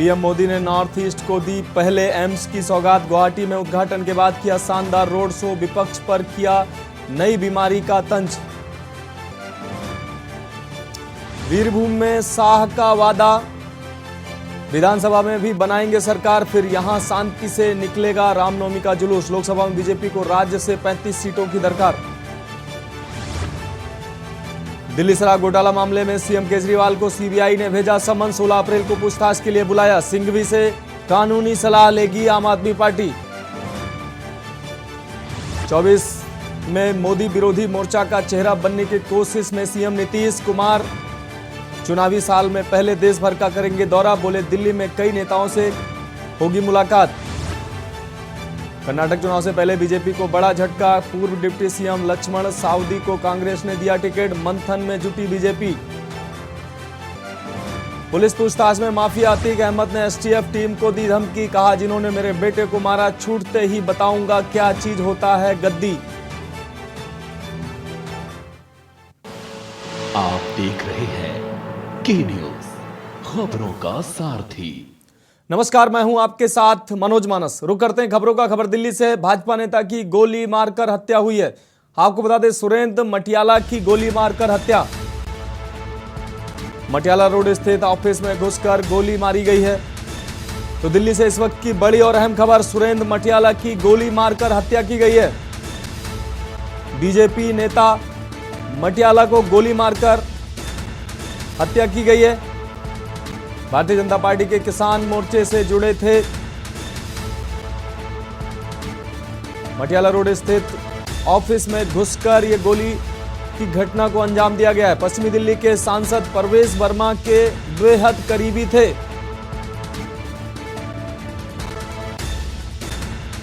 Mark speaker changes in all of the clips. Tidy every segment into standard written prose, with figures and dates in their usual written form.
Speaker 1: PM Modi ने north east को दी पहले एम्स की सौगात। गुवाहाटी में उद्घाटन के बाद किया शानदार रोड शो, विपक्ष पर किया नई बीमारी का तंज। वीरभूम में शाह का वादा, विधानसभा में भी बनाएंगे सरकार, फिर यहां शांति से निकलेगा रामनवमी का जुलूस। लोकसभा में बीजेपी को राज्य से 35 सीटों की दरकार। दिल्ली शराब घोटाला मामले में सीएम केजरीवाल को सीबीआई ने भेजा समन। 16 अप्रैल को पूछताछ के लिए बुलाया। सिंघवी से कानूनी सलाह लेगी आम आदमी पार्टी। 24 में मोदी विरोधी मोर्चा का चेहरा बनने की कोशिश में सीएम नीतीश कुमार। चुनावी साल में पहले देश भर का करेंगे दौरा, बोले दिल्ली में कई नेताओं से होगी मुलाकात। कर्नाटक चुनाव से पहले बीजेपी को बड़ा झटका, पूर्व डिप्टी सीएम लक्ष्मण सावदी को कांग्रेस ने दिया टिकट, मंथन में जुटी बीजेपी। पुलिस पूछताछ में माफिया अतीक अहमद ने एसटीएफ टीम को दी धमकी, कहा जिन्होंने मेरे बेटे को मारा छूटते ही बताऊंगा क्या चीज होता है गद्दी।
Speaker 2: आप देख रहे हैं की न्यूज, खबरों का सारथी।
Speaker 1: नमस्कार, मैं हूं आपके साथ मनोज मानस। रुक करते हैं खबरों का। खबर दिल्ली से, भाजपा नेता की गोली मारकर हत्या हुई है। आपको बता दें, सुरेंद्र मटियाला की गोली मारकर हत्या। मटियाला रोड स्थित ऑफिस में घुसकर गोली मारी गई है। तो दिल्ली से इस वक्त की बड़ी और अहम खबर, सुरेंद्र मटियाला की गोली मारकर हत्या की गई है। बीजेपी नेता मटियाला को गोली मारकर हत्या की गई है। भारतीय जनता पार्टी के किसान मोर्चे से जुड़े थे। मटियाला रोड स्थित ऑफिस में घुसकर यह गोली की घटना को अंजाम दिया गया है। पश्चिमी दिल्ली के सांसद परवेश वर्मा के बेहद करीबी थे।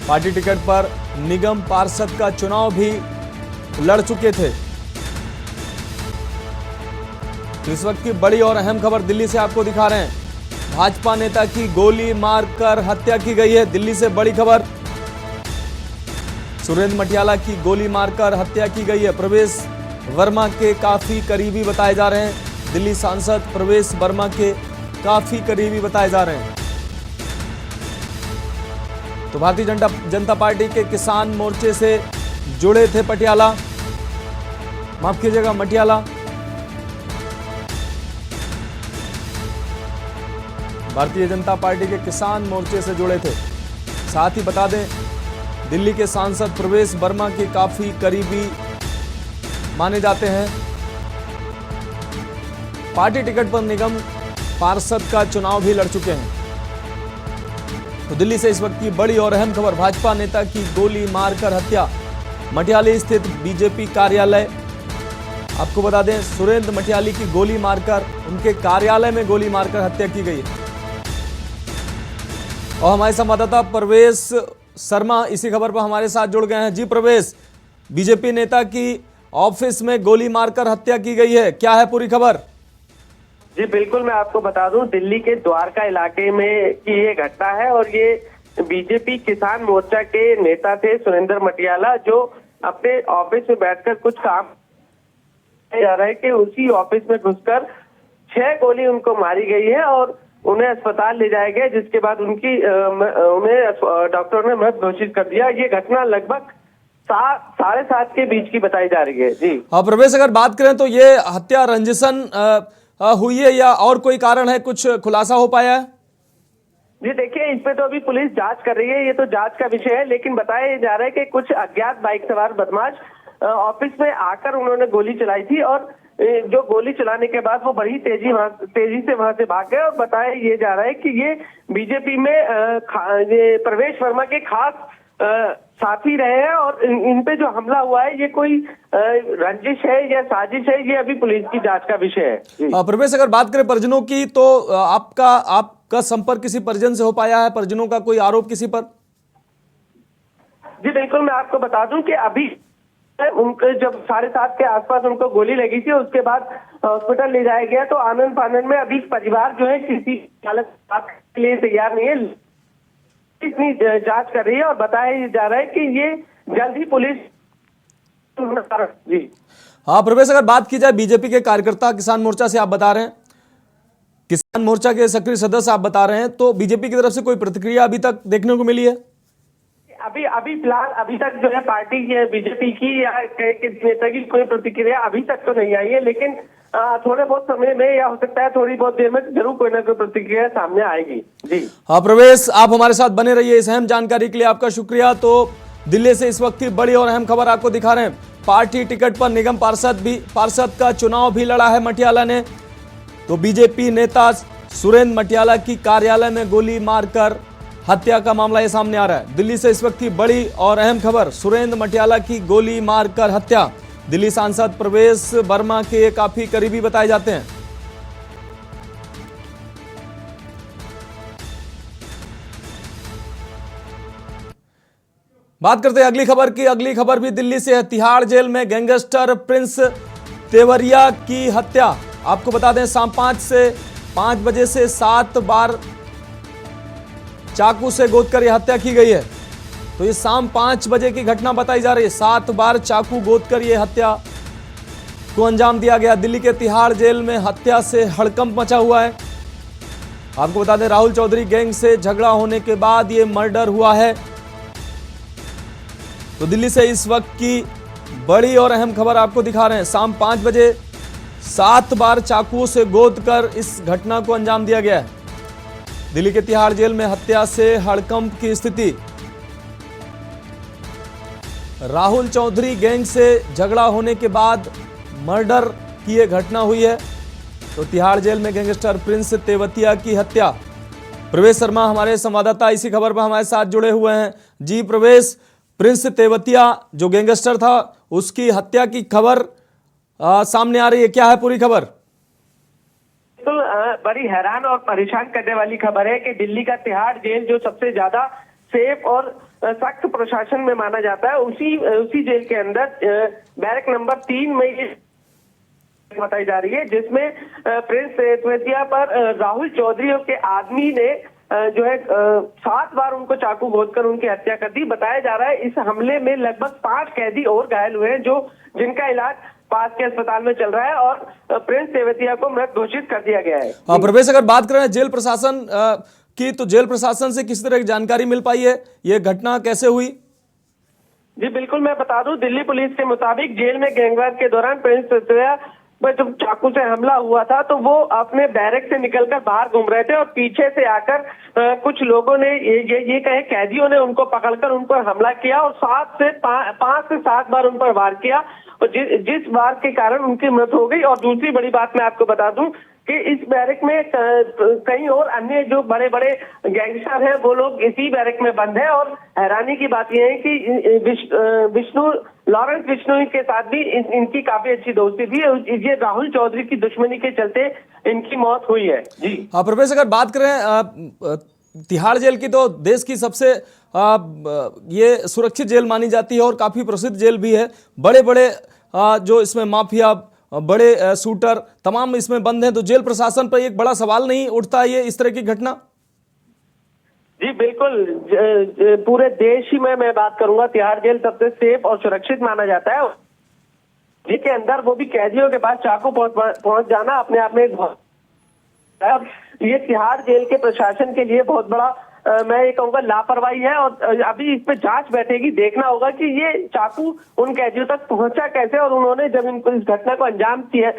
Speaker 1: पार्टी टिकट पर निगम पार्षद का चुनाव भी लड़ चुके थे। तो इस वक्त की बड़ी और अहम खबर दिल्ली से आपको दिखा रहे हैं। भाजपा नेता की गोली मारकर हत्या की गई है। दिल्ली से बड़ी खबर, सुरेंद्र मटियाला की गोली मारकर हत्या की गई है। प्रवेश वर्मा के काफी करीबी बताए जा रहे हैं। दिल्ली सांसद प्रवेश वर्मा के काफी करीबी बताए जा रहे हैं। तो भारतीय जनता पार्टी के किसान मोर्चे से जुड़े थे पटियाला, माफ कीजिएगा मटियाला। भारतीय जनता पार्टी के किसान मोर्चे से जुड़े थे। साथ ही बता दें, दिल्ली के सांसद प्रवेश वर्मा के काफी करीबी माने जाते हैं। पार्टी टिकट पर निगम पार्षद का चुनाव भी लड़ चुके हैं। तो दिल्ली से इस वक्त की बड़ी और अहम खबर, भाजपा नेता की गोली मारकर हत्या। मटियाला स्थित बीजेपी कार्यालय, आपको बता दें, सुरेंद्र मटियाला की गोली मारकर उनके कार्यालय में गोली मारकर हत्या की गई है। और हमारे संवाददाता प्रवेश शर्मा इसी खबर पर हमारे साथ जुड़ गए हैं। जी प्रवेश, बीजेपी नेता की ऑफिस में गोली मारकर हत्या की गई है, क्या है पूरी खबर?
Speaker 3: जी बिल्कुल, मैं आपको बता दूं, दिल्ली के द्वारका इलाके में की ये घटना है और ये बीजेपी किसान मोर्चा के नेता थे सुरेंद्र मटियाला, जो अपने ऑफिस में बैठकर कुछ काम जा रहा है कि उसी ऑफिस में घुसकर 6 गोली उनको मारी गई है और उन्हें अस्पताल ले जाया गया, जिसके बाद उन्हें डॉक्टर ने मृत घोषित कर दिया। ये घटना लगभग 7:30 के बीच की बताई जा रही है। जी
Speaker 1: हाँ प्रवेश, अगर बात करें तो ये हत्या रंजिशन हुई है या और कोई कारण है, कुछ खुलासा हो पाया है?
Speaker 3: जी देखिए, इस पे तो अभी पुलिस जांच कर रही है, ये तो जांच का विषय है, लेकिन बताया जा रहा है कि कुछ अज्ञात बाइक सवार बदमाश ऑफिस में आकर उन्होंने गोली चलाई थी और जो गोली चलाने के बाद वो बड़ी तेजी से वहां से भाग गए। और बताया ये जा रहा है कि ये बीजेपी में ये प्रवेश वर्मा के खास साथी रहे हैं और इन पे जो हमला हुआ है ये कोई रंजिश है या साजिश है, ये अभी पुलिस की जांच का विषय है।
Speaker 1: प्रवेश, अगर बात करें परिजनों की, तो आपका संपर्क किसी परिजन से हो पाया है? परिजनों का कोई आरोप किसी पर?
Speaker 3: जी बिल्कुल, मैं आपको बता दूं कि अभी उनके जब 7:30 के आसपास उनको गोली लगी थी, उसके बाद हॉस्पिटल ले जाया गया। तो आनंद फानंद में अभी परिवार जो है किसी हालत के लिए तैयार नहीं है, इतनी जांच कर रही है और बताया जा रहा है कि ये जल्द ही पुलिस। जी
Speaker 1: हाँ प्रवेश, अगर बात की जाए बीजेपी के कार्यकर्ता किसान मोर्चा से, आप बता रहे हैं किसान मोर्चा के सक्रिय सदस्य आप बता रहे हैं, तो बीजेपी की तरफ से कोई प्रतिक्रिया अभी तक देखने को मिली है?
Speaker 3: अभी अभी फिलहाल अभी तक जो है पार्टी की बीजेपी की या किसी नेता की कोई प्रतिक्रिया अभी तक तो नहीं आई है, लेकिन थोड़े बहुत समय में या हो सकता है थोड़ी बहुत देर में जरूर कोई ना कोई प्रतिक्रिया सामने आएगी। जी
Speaker 1: हाँ प्रवेश, आप हमारे साथ बने रहिए। इस अहम जानकारी के लिए आपका शुक्रिया। तो दिल्ली से इस वक्त की बड़ी और अहम खबर आपको दिखा रहे हैं। पार्टी टिकट पर निगम पार्षद का चुनाव भी लड़ा है मटियाला ने। तो बीजेपी नेता सुरेंद्र मटियाला की कार्यालय में गोली मारकर हत्या का मामला ये सामने आ रहा है। दिल्ली से इस वक्त की बड़ी और अहम खबर, सुरेंद्र मटियाला की गोली मारकर हत्या। दिल्ली सांसद प्रवेश वर्मा के काफी करीबी बताए जाते हैं। बात करते हैं अगली खबर की। अगली खबर भी दिल्ली से है। तिहाड़ जेल में गैंगस्टर प्रिंस तेवरिया की हत्या। आपको बता दें, शाम 5 बजे से 7 बार चाकू से गोदकर यह हत्या की गई है। तो ये शाम 5 बजे की घटना बताई जा रही है। 7 बार चाकू गोदकर यह हत्या को अंजाम दिया गया। दिल्ली के तिहाड़ जेल में हत्या से हड़कंप मचा हुआ है। आपको बता दें, राहुल चौधरी गैंग से झगड़ा होने के बाद यह मर्डर हुआ है। तो दिल्ली से इस वक्त की बड़ी और अहम खबर आपको दिखा रहे हैं। शाम 5 बजे 7 बार चाकू से गोदकर इस घटना को अंजाम दिया गया है। दिल्ली के तिहाड़ जेल में हत्या से हड़कंप की स्थिति। राहुल चौधरी गैंग से झगड़ा होने के बाद मर्डर की यह घटना हुई है। तो तिहाड़ जेल में गैंगस्टर प्रिंस तेवतिया की हत्या। प्रवेश शर्मा हमारे संवाददाता इसी खबर पर हमारे साथ जुड़े हुए हैं। जी प्रवेश, प्रिंस तेवतिया जो गैंगस्टर था उसकी हत्या की खबर सामने आ रही है, क्या है पूरी खबर?
Speaker 3: तो बड़ी हैरान और परेशान करने वाली खबर है कि दिल्ली का तिहाड़ जेल जो सबसे ज्यादा सेफ और सख्त प्रशासन में माना जाता है, उसी जेल के अंदर बैरक नंबर 3 में ये बताई जा रही है, जिसमें प्रिंस तेवतिया पर राहुल चौधरी के आदमी ने जो है 7 बार उनको चाकू गोदकर उनकी हत्या कर दी। बताया जा रहा है इस हमले में लगभग 5 कैदी और घायल हुए हैं, जिनका इलाज पास के अस्पताल में चल रहा है और प्रिंस तेवतिया को मृत घोषित कर दिया गया है।
Speaker 1: प्रवेश, अगर बात करें जेल प्रशासन की, तो जेल प्रशासन से किस तरह की जानकारी मिल पाई है? ये घटना कैसे हुई?
Speaker 3: जी बिल्कुल, मैं बता दूं, दिल्ली पुलिस के मुताबिक जेल में गैंगवार के दौरान प्रिंस तेवतिया पर जब चाकू से हमला हुआ था तो वो अपने बैरक से निकलकर बाहर घूम रहे थे और पीछे से आकर कुछ लोगों ने ये कहे कैदियों ने उनको पकड़कर उन पर हमला किया और 5 से 7 बार उन पर वार किया और जिस वार के कारण उनकी मृत्यु हो गई। और दूसरी बड़ी बात मैं आपको बता दूं कि इस बैरक में कई और अन्य जो बड़े बड़े गैंगस्टर हैं वो लोग इसी बैरक में बंद हैं। और हैरानी की बात यह है कि लॉरेंस बिश्नोई के साथ भी इनकी काफी अच्छी दोस्ती थी। ये राहुल चौधरी की दुश्मनी के चलते इनकी मौत हुई है। जी
Speaker 1: हाँ प्रवेश, अगर बात करें तिहाड़ जेल की, तो देश की सबसे ये सुरक्षित जेल मानी जाती है और काफी प्रसिद्ध जेल भी है। बड़े बड़े जो इसमें माफिया, बड़े शूटर तमाम इसमें बंद हैं। तो जेल प्रशासन पर एक बड़ा सवाल नहीं उठता ये इस तरह की घटना?
Speaker 3: जी बिल्कुल, पूरे देश ही में मैं बात करूंगा, तिहाड़ जेल सबसे सेफ और सुरक्षित माना जाता है। जिसके अंदर वो भी कैदियों के पास चाकू पहुंच जाना अपने आप में ये तिहाड़ जेल के प्रशासन के लिए बहुत बड़ा मैं ये कहूंगा लापरवाही है। और अभी इस पे जांच बैठेगी, देखना होगा कि ये चाकू उन कैदियों तक पहुंचा कैसे और उन्होंने जब इनको इस घटना को अंजाम दिया,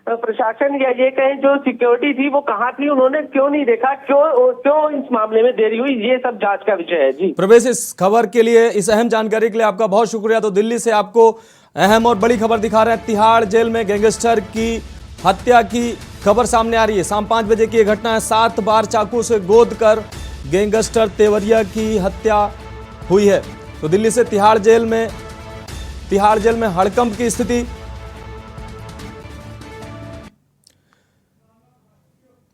Speaker 3: प्रशासन या ये कहें जो सिक्योरिटी थी वो कहाँ थी, उन्होंने क्यों नहीं देखा, क्यों इस मामले में देरी हुई, ये सब जांच का विषय है। जी
Speaker 1: प्रवेश, इस खबर के लिए, इस अहम जानकारी के लिए आपका बहुत शुक्रिया। तो दिल्ली से आपको अहम और बड़ी खबर दिखा रहे हैं। तिहाड़ जेल में गैंगस्टर की हत्या की खबर सामने आ रही है। शाम 5 बजे की यह घटना है। 7 बार चाकू से गोदकर गैंगस्टर तेवरिया की हत्या हुई है। तो दिल्ली से तिहाड़ जेल में हड़कंप की स्थिति।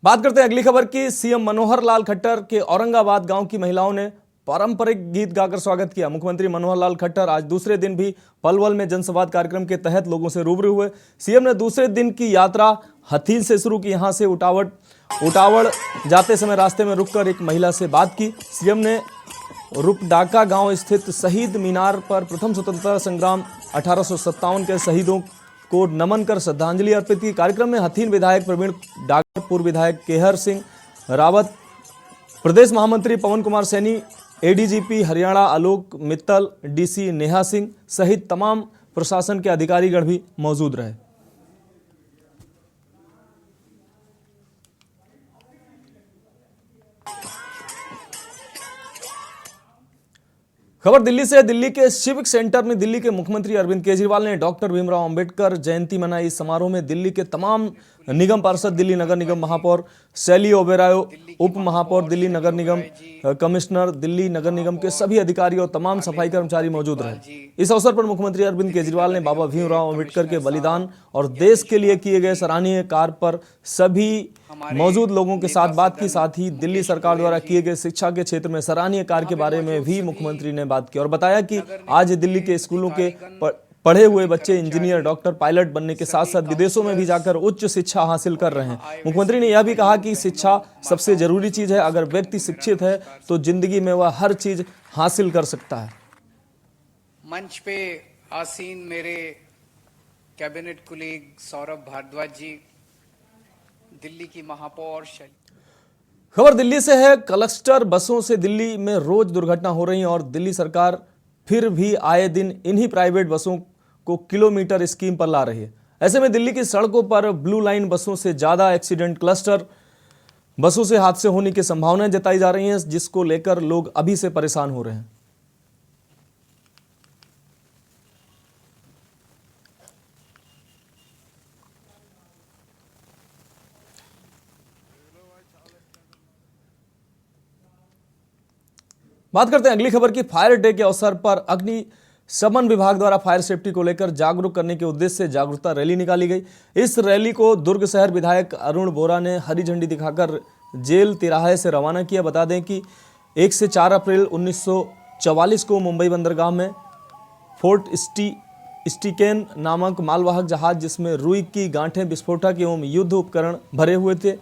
Speaker 1: बात करते हैं अगली खबर की। सीएम मनोहर लाल खट्टर के औरंगाबाद गांव की महिलाओं ने पारंपरिक गीत गाकर स्वागत किया। मुख्यमंत्री मनोहर लाल खट्टर आज दूसरे दिन भी पलवल में जनसंवाद कार्यक्रम के तहत लोगों से रूबरू हुए। सीएम ने दूसरे दिन की यात्रा हथीन से शुरू की। यहां से उटावड़ जाते समय रास्ते में रुककर एक महिला से बात की। सीएम ने रुपडाका गांव स्थित शहीद मीनार पर प्रथम स्वतंत्रता संग्राम 1857 के शहीदों को नमन कर श्रद्धांजलि अर्पित की। कार्यक्रम में हथीन विधायक प्रवीण डागर, पूर्व विधायक केहर सिंह रावत, प्रदेश महामंत्री पवन कुमार सैनी, एडीजीपी हरियाणा आलोक मित्तल, डीसी नेहा सिंह सहित तमाम प्रशासन के अधिकारीगण भी मौजूद रहे। खबर दिल्ली से। दिल्ली के सिविक सेंटर में दिल्ली के मुख्यमंत्री अरविंद केजरीवाल ने डॉक्टर भीमराव अंबेडकर जयंती मनाई। इस समारोह में दिल्ली के तमाम निगम पार्षद, दिल्ली नगर निगम महापौर शैली ओबेरॉय, उप महापौर दिल्ली नगर निगम, कमिश्नर दिल्ली नगर निगम के सभी अधिकारी और तमाम सफाई कर्मचारी मौजूद रहे। इस अवसर पर मुख्यमंत्री अरविंद केजरीवाल ने बाबा भीमराव अंबेडकर के बलिदान और देश के लिए किए गए सराहनीय कार्य पर सभी मौजूद लोगों के साथ बात की। साथ ही दिल्ली सरकार द्वारा किए गए शिक्षा के क्षेत्र में सराहनीय कार्य के बारे में भी मुख्यमंत्री ने बात की और बताया कि आज दिल्ली के स्कूलों के पढ़े हुए बच्चे इंजीनियर, डॉक्टर, पायलट बनने के साथ साथ विदेशों में भी जाकर उच्च शिक्षा हासिल कर रहे हैं। मुख्यमंत्री ने यह भी कहा कि शिक्षा सबसे जरूरी चीज है। अगर व्यक्ति शिक्षित है तो जिंदगी में वह हर चीज हासिल कर सकता है।
Speaker 4: मंच पे आसीन मेरे कैबिनेट कुलीग सौरभ भारद्वाज जी, दिल्ली की महापौर
Speaker 1: खबर दिल्ली से है। क्लस्टर बसों से दिल्ली में रोज दुर्घटना हो रही है और दिल्ली सरकार फिर भी आए दिन इन्हीं प्राइवेट बसों को किलोमीटर स्कीम पर ला रही है। ऐसे में दिल्ली की सड़कों पर ब्लू लाइन बसों से ज्यादा एक्सीडेंट, क्लस्टर बसों से हादसे होने की संभावनाएं जताई जा रही हैं, जिसको लेकर लोग अभी से परेशान हो रहे हैं। बात करते हैं अगली खबर की। फायर डे के अवसर पर अग्निशमन विभाग द्वारा फायर सेफ्टी को लेकर जागरूक करने के उद्देश्य से जागरूकता रैली निकाली गई। इस रैली को दुर्ग शहर विधायक अरुण बोरा ने हरी झंडी दिखाकर जेल तिराहे से रवाना किया। बता दें कि 1 से 4 अप्रैल 1944 को मुंबई बंदरगाह में फोर्ट स्टीकेन नामक मालवाहक जहाज, जिसमें रुई की गांठें, विस्फोटक एवं युद्ध उपकरण भरे हुए थे,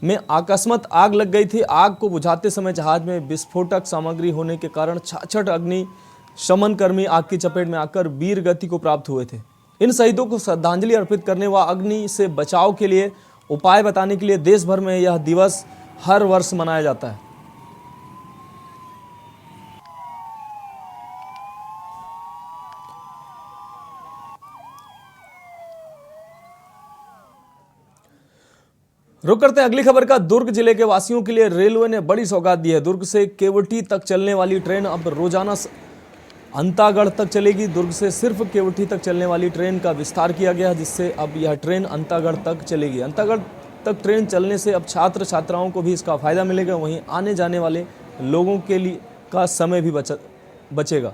Speaker 1: में अकस्मात आग लग गई थी। आग को बुझाते समय जहाज में विस्फोटक सामग्री होने के कारण 66 अग्निशमन कर्मी आग की चपेट में आकर वीर गति को प्राप्त हुए थे। इन शहीदों को श्रद्धांजलि अर्पित करने व अग्नि से बचाव के लिए उपाय बताने के लिए देश भर में यह दिवस हर वर्ष मनाया जाता है। रुक करते हैं अगली खबर का। दुर्ग जिले के वासियों के लिए रेलवे ने बड़ी सौगात दी है। दुर्ग से केवटी तक चलने वाली ट्रेन अब रोजाना अंतागढ़ तक चलेगी। दुर्ग से सिर्फ केवटी तक चलने वाली ट्रेन का विस्तार किया गया, जिससे अब यह ट्रेन अंतागढ़ तक चलेगी। अंतागढ़ तक ट्रेन चलने से अब छात्र छात्राओं को भी इसका फायदा मिलेगा, वहीं आने जाने वाले लोगों के लिए का समय भी बचेगा।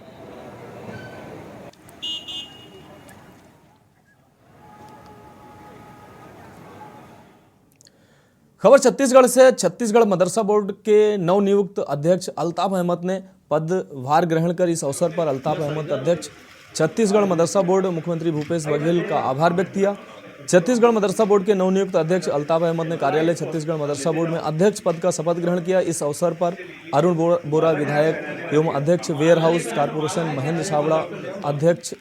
Speaker 1: खबर छत्तीसगढ़ से। छत्तीसगढ़ मदरसा बोर्ड के नवनियुक्त अध्यक्ष अल्ताफ अहमद ने पदभार ग्रहण कर इस अवसर पर अल्ताफ अहमद अध्यक्ष छत्तीसगढ़ मदरसा बोर्ड मुख्यमंत्री भूपेश बघेल का आभार व्यक्त किया। छत्तीसगढ़ मदरसा बोर्ड के नवनियुक्त अध्यक्ष अल्ताफ अहमद ने कार्यालय छत्तीसगढ़ मदरसा बोर्ड में अध्यक्ष पद का शपथ ग्रहण किया। इस अवसर पर अरुण बोरा विधायक एवं अध्यक्ष warehouse corporation, Mahendra Chhabra अध्यक्ष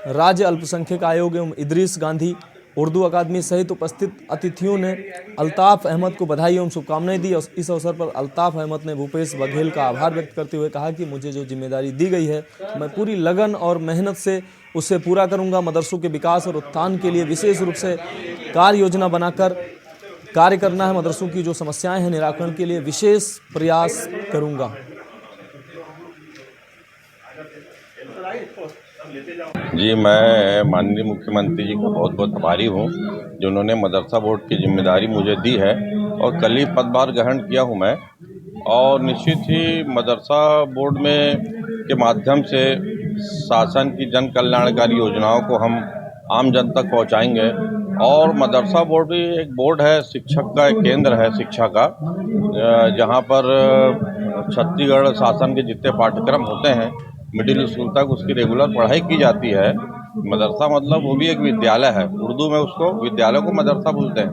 Speaker 1: राज्य अल्पसंख्यक आयोग एवं इदरीस गांधी उर्दू अकादमी सहित उपस्थित अतिथियों ने अल्ताफ अहमद को बधाई एवं शुभकामनाएं दी। इस अवसर पर अल्ताफ अहमद ने भूपेश बघेल का आभार व्यक्त करते हुए कहा कि मुझे जो जिम्मेदारी दी गई है, मैं पूरी लगन और मेहनत से उसे पूरा करूंगा। मदरसों के विकास और उत्थान के लिए विशेष रूप से कार्य योजना बनाकर कार्य करना है। मदरसों की जो समस्याएं हैं, निराकरण के लिए विशेष प्रयास करूंगा।
Speaker 5: जी, मैं माननीय मुख्यमंत्री जी का बहुत बहुत आभारी हूँ, जिन्होंने मदरसा बोर्ड की जिम्मेदारी मुझे दी है और कल ही पदभार ग्रहण किया हूँ मैं। और निश्चित ही मदरसा बोर्ड में के माध्यम से शासन की जन कल्याणकारी योजनाओं को हम आम जन तक पहुँचाएंगे। और मदरसा बोर्ड भी एक बोर्ड है, शिक्षक का एक केंद्र है शिक्षा का, जहाँ पर छत्तीसगढ़ शासन के जितने पाठ्यक्रम होते हैं मिडिल स्कूल तक उसकी रेगुलर पढ़ाई की जाती है। मदरसा मतलब वो भी एक विद्यालय है, उर्दू में उसको विद्यालय को मदरसा बोलते हैं।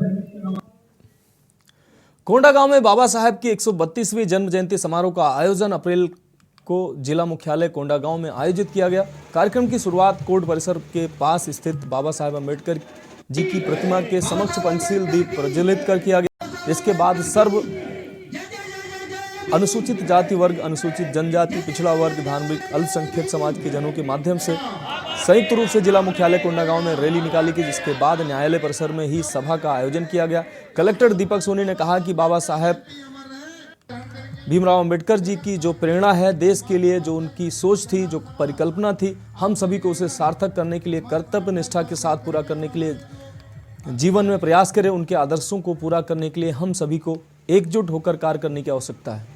Speaker 1: कोंडागांव में बाबा साहेब की 132वीं जन्म जयंती समारोह का आयोजन अप्रैल को जिला मुख्यालय कोंडागांव में आयोजित किया गया। कार्यक्रम की शुरुआत कोर्ट परिसर के पास स्थित बाबा साहेब अम्बेडकर जी की प्रतिमा के समक्ष पंचशील दीप प्रज्वलित कर किया गया। इसके बाद सर्व अनुसूचित जाति वर्ग, अनुसूचित जनजाति, पिछड़ा वर्ग, धार्मिक अल्पसंख्यक समाज के जनों के माध्यम से संयुक्त रूप से जिला मुख्यालय कोंडागांव में रैली निकाली गई, जिसके बाद न्यायालय परिसर में ही सभा का आयोजन किया गया। कलेक्टर दीपक सोनी ने कहा कि बाबा साहेब भीमराव अंबेडकर जी की जो प्रेरणा है देश के लिए, जो उनकी सोच थी, जो परिकल्पना थी, हम सभी को उसे सार्थक करने के लिए, कर्तव्य निष्ठा के साथ पूरा करने के लिए जीवन में प्रयास करें। उनके आदर्शों को पूरा करने के लिए हम सभी को एकजुट होकर कार्य करने की आवश्यकता है।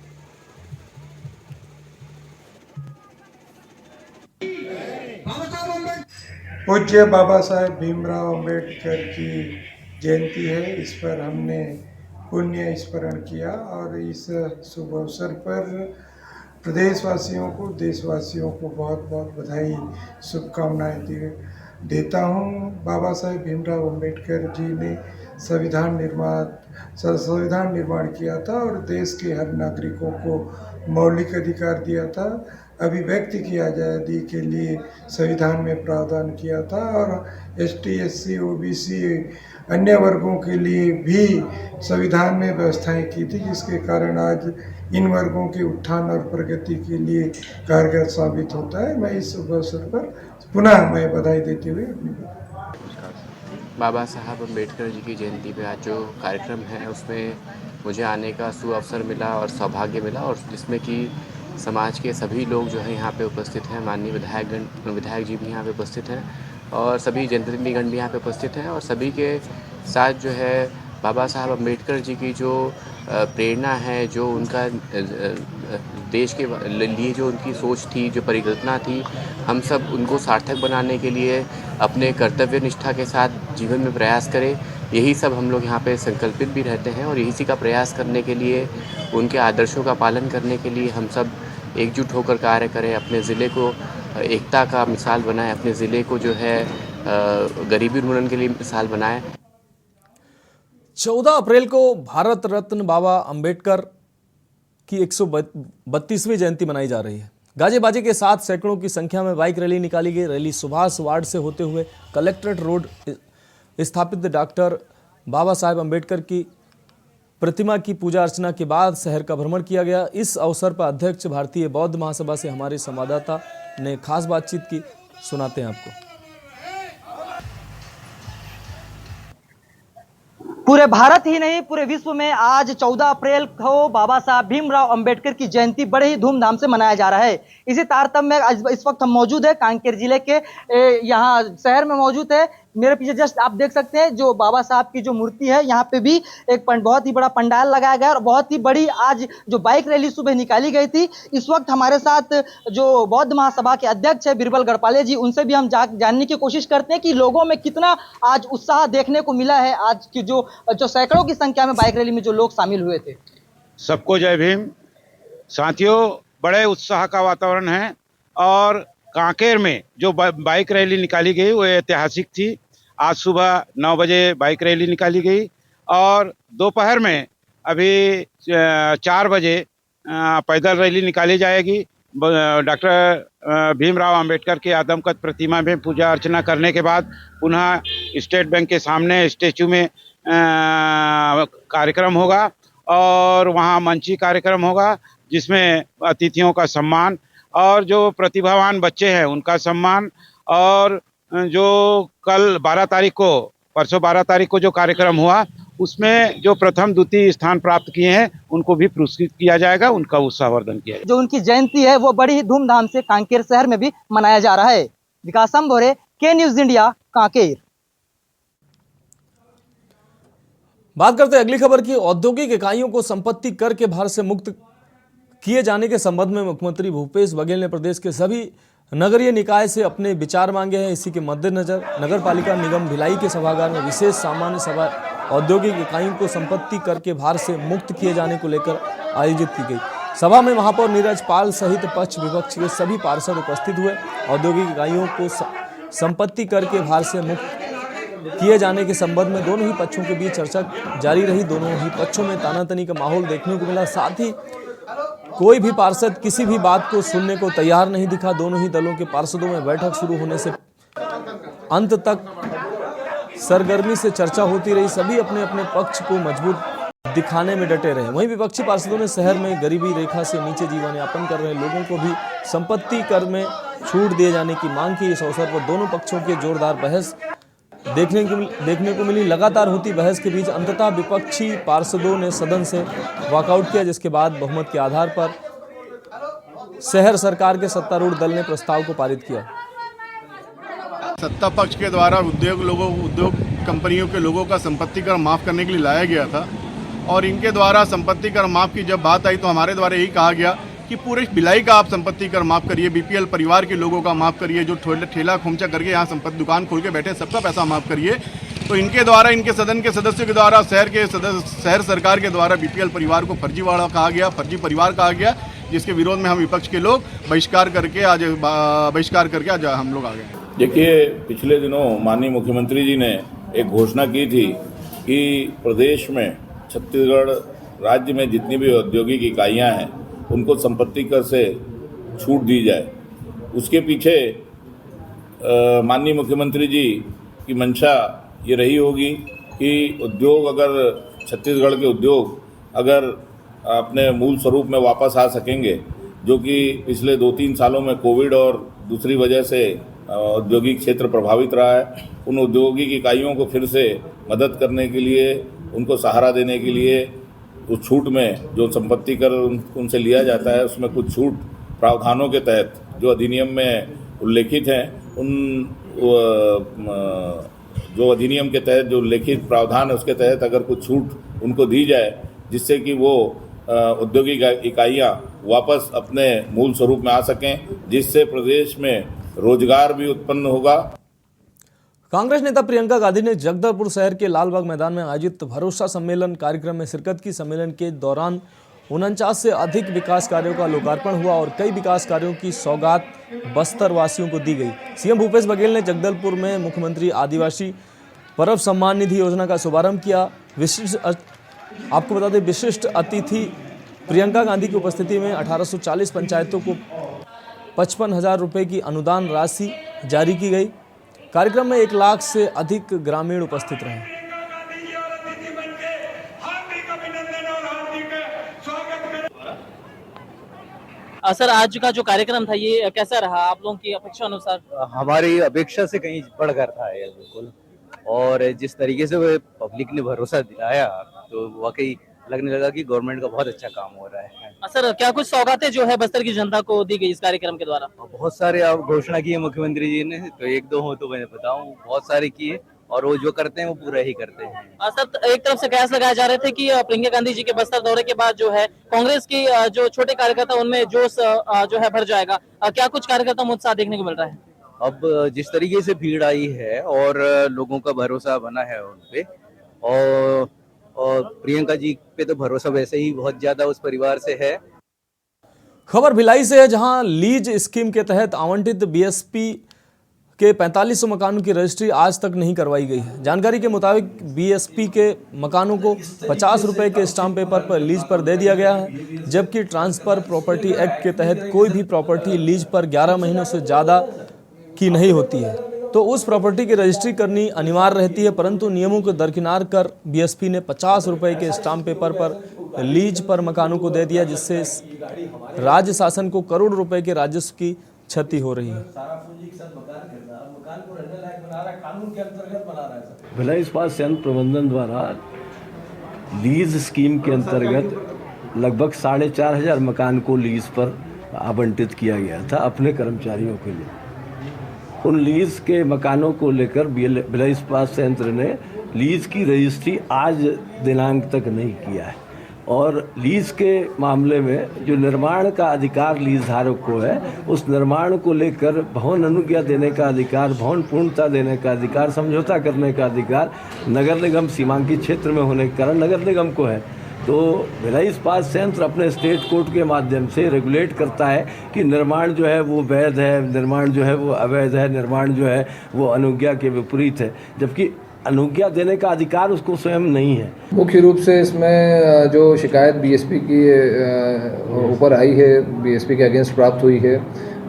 Speaker 6: पूज्य बाबा साहेब भीमराव अंबेडकर की जयंती है, इस पर हमने पुण्य स्मरण किया और इस शुभ अवसर पर प्रदेशवासियों को, देशवासियों को बहुत बहुत बधाई, शुभकामनाएं देता हूं। बाबा साहेब भीमराव अंबेडकर जी ने संविधान निर्माण किया था और देश के हर नागरिकों को मौलिक अधिकार दिया था, अभिव्यक्ति की आज़ादी के लिए संविधान में प्रावधान किया था और एसटी, एससी, ओबीसी अन्य वर्गों के लिए भी संविधान में व्यवस्थाएं की थी, जिसके कारण आज इन वर्गों के उत्थान और प्रगति के लिए कारगर साबित होता है। मैं इस अवसर पर पुनः मैं बधाई देते हुए
Speaker 7: बाबा साहब अम्बेडकर जी की जयंती पे आज जो कार्यक्रम है उसमें मुझे आने का सुअवसर मिला और सौभाग्य मिला, और जिसमें कि समाज के सभी लोग जो है यहाँ पे उपस्थित हैं। माननीय विधायक जी भी यहाँ पे उपस्थित हैं और सभी जनप्रतिनिधिगण भी यहाँ पे उपस्थित हैं, और सभी के साथ जो है बाबा साहब अम्बेडकर जी की जो प्रेरणा है, जो उनका देश के लिए जो उनकी सोच थी, जो परिकल्पना थी, हम सब उनको सार्थक बनाने के लिए अपने कर्तव्य निष्ठा के साथ जीवन में प्रयास करें। यही सब हम लोग यहाँ पे संकल्पित भी रहते हैं और इसी का प्रयास करने के लिए, उनके आदर्शों का पालन करने के लिए हम सब एकजुट होकर कार्य करें। अपने ज़िले को एकता का मिसाल बनाएं, अपने ज़िले को जो है गरीबी उन्मूलन के लिए मिसाल बनाएं।
Speaker 1: 14 अप्रैल को भारत रत्न बाबा अंबेडकर की 132वीं जयंती मनाई जा रही है। गाजे बाजे के साथ सैकड़ों की संख्या में बाइक रैली निकाली गई। रैली सुभाष वार्ड से होते हुए कलेक्ट्रेट रोड स्थापित डॉक्टर बाबा साहेब अंबेडकर की प्रतिमा की पूजा अर्चना के बाद शहर का भ्रमण किया गया। इस अवसर पर अध्यक्ष भारतीय बौद्ध महासभा से हमारे संवाददाता ने खास बातचीत की, सुनाते हैं आपको।
Speaker 8: पूरे भारत ही नहीं, पूरे विश्व में आज 14 अप्रैल को बाबा साहब भीमराव अंबेडकर की जयंती बड़े ही धूमधाम से मनाया जा रहा है। इसी तारतम्य में इस वक्त हम मौजूद है कांकेर जिले के यहाँ शहर में मौजूद है। मेरे पीछे जस्ट आप देख सकते हैं जो बाबा साहब की जो मूर्ति है, यहाँ पे भी एक बहुत ही बड़ा पंडाल लगाया गया और बहुत ही बड़ी आज जो बाइक रैली सुबह निकाली गई थी। इस वक्त हमारे साथ जो बौद्ध महासभा के अध्यक्ष है बीरबल गढ़पाले जी, उनसे भी हम जानने की कोशिश करते हैं कि लोगों में कितना आज उत्साह देखने को मिला है। आज की जो सैकड़ों की संख्या में बाइक रैली में जो लोग शामिल हुए थे।
Speaker 9: सबको जय भीम। साथियों, बड़े उत्साह का वातावरण है और कांकेर में जो बाइक रैली निकाली गई वो ऐतिहासिक थी। आज सुबह 9 बजे बाइक रैली निकाली गई और दोपहर में अभी 4 बजे पैदल रैली निकाली जाएगी। डॉक्टर भीमराव अंबेडकर के आदमकद प्रतिमा में पूजा अर्चना करने के बाद पुनः स्टेट बैंक के सामने स्टैचू में कार्यक्रम होगा और वहाँ मंची कार्यक्रम होगा, जिसमें अतिथियों का सम्मान और जो प्रतिभावान बच्चे हैं उनका सम्मान, और जो कल 12 तारीख को, परसों 12 तारीख को जो कार्यक्रम हुआ उसमें जो प्रथम द्वितीय स्थान प्राप्त किए हैं उनको भी पुरस्कृत किया जाएगा, उनका उत्साहवर्धन किया जाएगा।
Speaker 8: जो उनकी जयंती है वो बड़ी ही धूमधाम से कांकेर शहर में भी मनाया जा रहा है। विकास संभोरे, के न्यूज इंडिया, कांकेर।
Speaker 1: बात करते हैं अगली खबर की। औद्योगिक इकाइयों को संपत्ति कर के भार से मुक्त किए जाने के संबंध में मुख्यमंत्री भूपेश बघेल ने प्रदेश के सभी नगरीय निकाय से अपने विचार मांगे हैं। इसी के मद्देनजर नगर पालिका निगम भिलाई के सभागार में विशेष सामान्य सभा औद्योगिक इकाइयों को संपत्ति कर के भार से मुक्त किए जाने को लेकर आयोजित की गई। सभा में महापौर नीरज पाल सहित पक्ष विपक्ष के सभी पार्षद उपस्थित हुए। औद्योगिक इकाइयों को संपत्ति कर के भार से मुक्त किए जाने के संबंध में दोनों ही पक्षों के बीच चर्चा जारी रही। दोनों ही पक्षों में तानातनी का माहौल देखने को मिला। साथ ही कोई भी पार्षद किसी भी बात को सुनने को तैयार नहीं दिखा। दोनों ही दलों के पार्षदों में बैठक शुरू होने से अंत तक सरगर्मी से चर्चा होती रही। सभी अपने अपने पक्ष को मजबूत दिखाने में डटे रहे। वहीं विपक्षी पार्षदों ने शहर में गरीबी रेखा से नीचे जीवन यापन कर रहे लोगों को भी संपत्ति कर में छूट दिए जाने की मांग की। इस अवसर पर दोनों पक्षों की जोरदार बहस देखने को मिली। लगातार होती बहस के बीच अंततः विपक्षी पार्षदों ने सदन से वॉकआउट किया, जिसके बाद बहुमत के आधार पर शहर सरकार के सत्तारूढ़ दल ने प्रस्ताव को पारित किया।
Speaker 10: सत्ता पक्ष के द्वारा उद्योग कंपनियों के लोगों का संपत्ति कर माफ़ करने के लिए लाया गया था और इनके द्वारा संपत्ति कर माफ़ की जब बात आई तो हमारे द्वारा यही कहा गया कि पूरे भिलाई का आप संपत्ति कर माफ़ करिए, बीपीएल परिवार के लोगों का माफ़ करिए, जो ठेला खोमचा करके यहाँ संपत्ति दुकान खोल के बैठे सबका पैसा माफ़ करिए। तो इनके द्वारा, इनके सदन के सदस्यों के द्वारा शहर सरकार के द्वारा बीपीएल परिवार को फर्जीवाड़ा कहा गया, फर्जी परिवार कहा गया, जिसके विरोध में हम विपक्ष के लोग बहिष्कार करके आज हम लोग आ गए।
Speaker 11: देखिए, पिछले दिनों माननीय मुख्यमंत्री जी ने एक घोषणा की थी कि प्रदेश में, छत्तीसगढ़ राज्य में जितनी भी औद्योगिक इकाइयां हैं उनको संपत्ति कर से छूट दी जाए। उसके पीछे माननीय मुख्यमंत्री जी की मंशा ये रही होगी कि उद्योग, अगर छत्तीसगढ़ के उद्योग अगर अपने मूल स्वरूप में वापस आ सकेंगे, जो कि पिछले 2-3 सालों में कोविड और दूसरी वजह से औद्योगिक क्षेत्र प्रभावित रहा है, उन औद्योगिक इकाइयों को फिर से मदद करने के लिए, उनको सहारा देने के लिए उस छूट में जो संपत्ति कर उनसे लिया जाता है उसमें कुछ छूट प्रावधानों के तहत जो अधिनियम में उल्लेखित हैं, उन जो अधिनियम के तहत जो उल्लेखित प्रावधान है उसके तहत अगर कुछ छूट उनको दी जाए, जिससे कि वो औद्योगिक इकाइयाँ वापस अपने मूल स्वरूप में आ सकें, जिससे प्रदेश में रोजगार भी उत्पन्न होगा।
Speaker 1: कांग्रेस नेता प्रियंका गांधी ने जगदलपुर शहर के लालबाग मैदान में आयोजित भरोसा सम्मेलन कार्यक्रम में शिरकत की। सम्मेलन के दौरान 49 से अधिक विकास कार्यों का लोकार्पण हुआ और कई विकास कार्यों की सौगात बस्तर वासियों को दी गई। सीएम भूपेश बघेल ने जगदलपुर में मुख्यमंत्री आदिवासी पर्व सम्मान निधि योजना का शुभारंभ किया। आपको बता दें, विशिष्ट अतिथि प्रियंका गांधी की उपस्थिति में 1840 पंचायतों को 55,000 रुपये की अनुदान राशि जारी की गई। कार्यक्रम में 1 लाख से अधिक ग्रामीण उपस्थित रहे।
Speaker 8: सर, आज का जो कार्यक्रम था ये कैसा रहा आप लोगों की अपेक्षा अनुसार?
Speaker 12: हमारी अपेक्षा से कहीं बढ़कर था ये, बिल्कुल। और जिस तरीके से वो पब्लिक ने भरोसा दिलाया तो वाकई लगने लगा कि गवर्नमेंट का बहुत अच्छा काम हो रहा है।
Speaker 8: सर, क्या कुछ सौगातें जो है बस्तर की जनता को दी गई इस कार्यक्रम के द्वारा?
Speaker 12: बहुत सारे आप घोषणा की है मुख्यमंत्री जी ने, तो 1-2 हो तो मैं बताऊं, बहुत सारे किए और वो जो करते हैं वो पूरा ही करते हैं।
Speaker 8: सर, एक तरफ से कयास लगाए जा रहे थे कि प्रियंका गांधी जी के बस्तर दौरे के बाद जो है कांग्रेस की जो छोटे कार्यकर्ता उनमें जोश जो है भर जाएगा। क्या कुछ कार्यकर्ता में उत्साह देखने को मिल रहा है?
Speaker 12: अब जिस तरीके से भीड़ आई है और लोगों का भरोसा बना है उनपे, और प्रियंका जी पे तो भरोसा वैसे ही बहुत ज्यादा उस परिवार से है।
Speaker 1: खबर भिलाई से है, जहां लीज स्कीम के तहत आवंटित बीएसपी के 4500 मकानों की रजिस्ट्री आज तक नहीं करवाई गई है। जानकारी के मुताबिक बीएसपी के मकानों को 50 रुपए के स्टाम्प पेपर पर लीज पर दे दिया गया है, जबकि ट्रांसफर प्रॉपर्टी एक्ट के तहत कोई भी प्रॉपर्टी लीज पर 11 महीनों से ज़्यादा की नहीं होती है, तो उस प्रॉपर्टी की रजिस्ट्री करनी अनिवार्य रहती है। परंतु नियमों को दरकिनार कर बीएसपी ने 50 रुपए के स्टाम्प पेपर पर लीज पर मकानों को दे दिया, जिससे राज्य शासन को करोड़ रुपए के राजस्व की क्षति हो रही है।
Speaker 13: भिलाई इस्पात संयंत्र प्रबंधन द्वारा लीज स्कीम के अंतर्गत लगभग 4,500 मकान को लीज पर आवंटित किया गया था अपने कर्मचारियों के लिए। उन लीज के मकानों को लेकर भिलाई इस्पात संयंत्र ने लीज की रजिस्ट्री आज दिनांक तक नहीं किया है, और लीज के मामले में जो निर्माण का अधिकार लीज धारक को है, उस निर्माण को लेकर भवन अनुज्ञा देने का अधिकार, भवन पूर्णता देने का अधिकार, समझौता करने का अधिकार नगर निगम सीमांकित क्षेत्र में होने के कारण नगर निगम को है। तो भिलाई इस्पात संयंत्र अपने स्टेट कोर्ट के माध्यम से रेगुलेट करता है कि निर्माण जो है वो वैध है, निर्माण जो है वो अवैध है, निर्माण जो है वो अनुज्ञा के विपरीत है। जबकि अनुज्ञा देने का अधिकार उसको स्वयं नहीं है।
Speaker 14: मुख्य रूप से इसमें जो शिकायत बीएसपी की ऊपर आई है, बीएसपी के अगेंस्ट प्राप्त हुई है,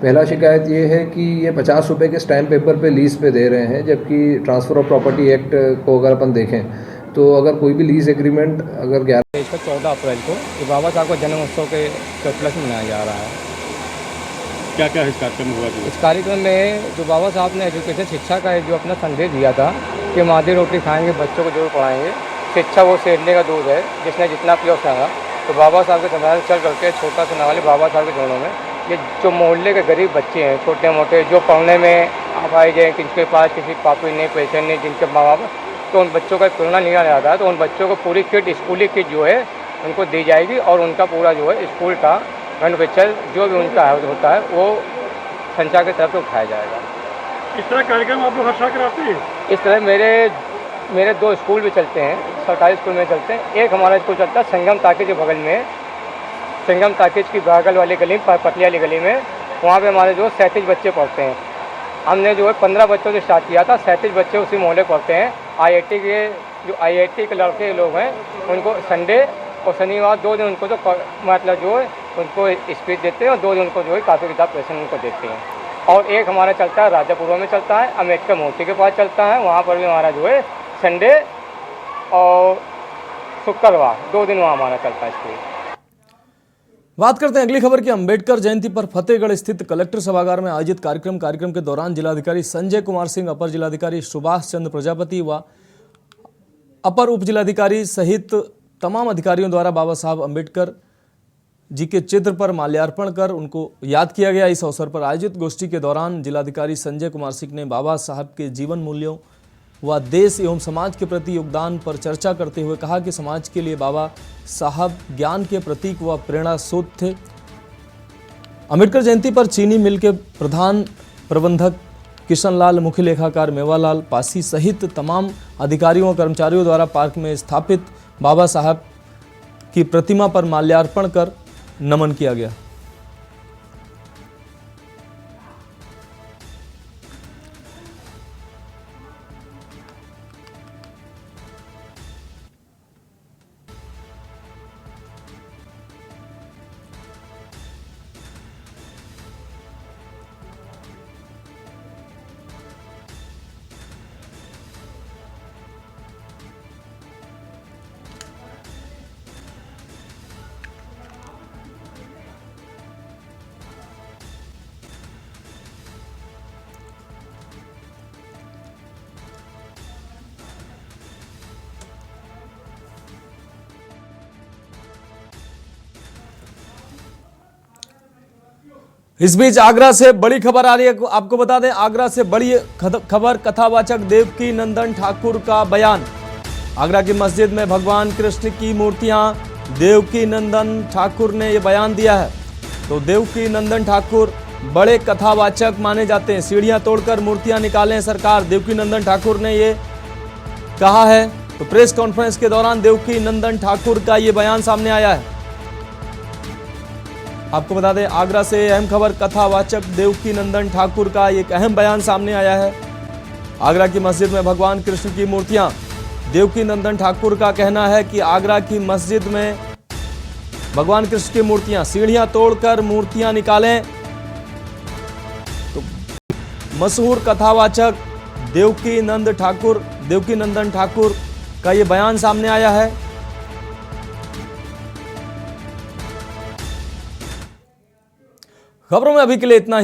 Speaker 14: पहला शिकायत ये है कि ये 50 रुपये के स्टैम्प पेपर पे लीज पे दे रहे हैं, जबकि ट्रांसफ़र ऑफ प्रॉपर्टी एक्ट को अगर अपन देखें तो अगर कोई भी लीज एग्रीमेंट अगर
Speaker 15: 14 अप्रैल को बाबा साहब का जन्म उत्सव के उपलक्ष्य में मनाया जा रहा है।
Speaker 16: क्या क्या इस कार्यक्रम में हुआ?
Speaker 15: इस कार्यक्रम में जो बाबा साहब ने एजुकेशन शिक्षा का जो अपना संदेश दिया था कि मादी रोटी खाएंगे, बच्चों को जरूर पढ़ाएंगे, शिक्षा वो सेरने का दूध है, जिसने जितना पिया उतना। तो बाबा साहब के दरबार चल करके छोटा सा वाले बाबा साहब के जोड़ों में ये जो मोहल्ले के गरीब बच्चे हैं, छोटे मोटे, जो पढ़ने में आप आए जाए, जिनके पास किसी कॉपी नहीं, पैसे नहीं, जिनके माँ बाप, तो उन बच्चों का प्रेरणा नहीं आ रहा है, तो उन बच्चों को पूरी किट, स्कूली किट जो है उनको दी जाएगी और उनका पूरा जो है स्कूल का मैनुफैक्चर जो भी उनका होता है वो संचार की तरफ से उठाया जाएगा।
Speaker 16: इस तरह कार्यक्रम आप लोग हर साल कराते हैं?
Speaker 15: इस तरह मेरे 2 स्कूल भी चलते हैं, सरकारी स्कूल में चलते हैं। एक हमारा स्कूल चलता है संगम ताकीज के बगल में, संगम ताकीज की बगल वाली गली, पतली वाली गली में, वहाँ पे हमारे जो 37 बच्चे पढ़ते हैं। हमने जो है 15 बच्चों से स्टार्ट किया था, 37 बच्चे उसी मोहल्ले पढ़ते हैं। IIT के लड़के लोग हैं, उनको संडे और शनिवार 2 दिन उनको तो मतलब जो है उनको स्पीच देते हैं और 2 दिन उनको जो है काफ़ी किताब प्रेजेंट उनको देते हैं। और एक हमारा चलता है राजापुरा में चलता है, अम्बेडकर मूर्ति के पास चलता है, वहाँ पर भी हमारा जो है संडे और शुक्रवार 2 दिन वहाँ हमारा चलता है स्कूल।
Speaker 1: बात करते हैं अगली खबर की। अंबेडकर जयंती पर फतेहगढ़ स्थित कलेक्टर सभागार में आयोजित कार्यक्रम के दौरान जिलाधिकारी संजय कुमार सिंह, अपर जिलाधिकारी सुभाष चंद्र प्रजापति व अपर उप जिलाधिकारी सहित तमाम अधिकारियों द्वारा बाबा साहब अंबेडकर जी के चित्र पर माल्यार्पण कर उनको याद किया गया। इस अवसर पर आयोजित गोष्ठी के दौरान जिलाधिकारी संजय कुमार सिंह ने बाबा साहब के जीवन मूल्यों व देश एवं समाज के प्रति योगदान पर चर्चा करते हुए कहा कि समाज के लिए बाबा साहब ज्ञान के प्रतीक व प्रेरणा स्रोत थे। अंबेडकर जयंती पर चीनी मिल के प्रधान प्रबंधक किशनलाल, मुख्य लेखाकार मेवालाल पासी सहित तमाम अधिकारियों व कर्मचारियों द्वारा पार्क में स्थापित बाबा साहब की प्रतिमा पर माल्यार्पण कर नमन किया गया। इस बीच आगरा से बड़ी खबर आ रही है, आपको बता दें आगरा से बड़ी खबर, कथावाचक देवकी नंदन ठाकुर का बयान। आगरा की मस्जिद में भगवान कृष्ण की मूर्तियां, देवकी नंदन ठाकुर ने यह बयान दिया है। तो देवकी नंदन ठाकुर बड़े कथावाचक माने जाते हैं, सीढ़ियां तोड़कर मूर्तियां निकालें सरकार, देवकी नंदन ठाकुर ने ये कहा है। तो प्रेस कॉन्फ्रेंस के दौरान देवकी नंदन ठाकुर का ये बयान सामने आया है। आपको बता दें आगरा से अहम खबर, कथावाचक देवकी नंदन ठाकुर का एक अहम बयान सामने आया है। आगरा की मस्जिद में भगवान कृष्ण की मूर्तियां, देवकी नंदन ठाकुर का कहना है कि आगरा की मस्जिद में भगवान कृष्ण की मूर्तियां, सीढ़ियां तोड़कर मूर्तियां निकालें। तो मशहूर कथावाचक देवकी नंदन ठाकुर का यह बयान सामने आया है। खबरों में अभी के लिए इतना ही।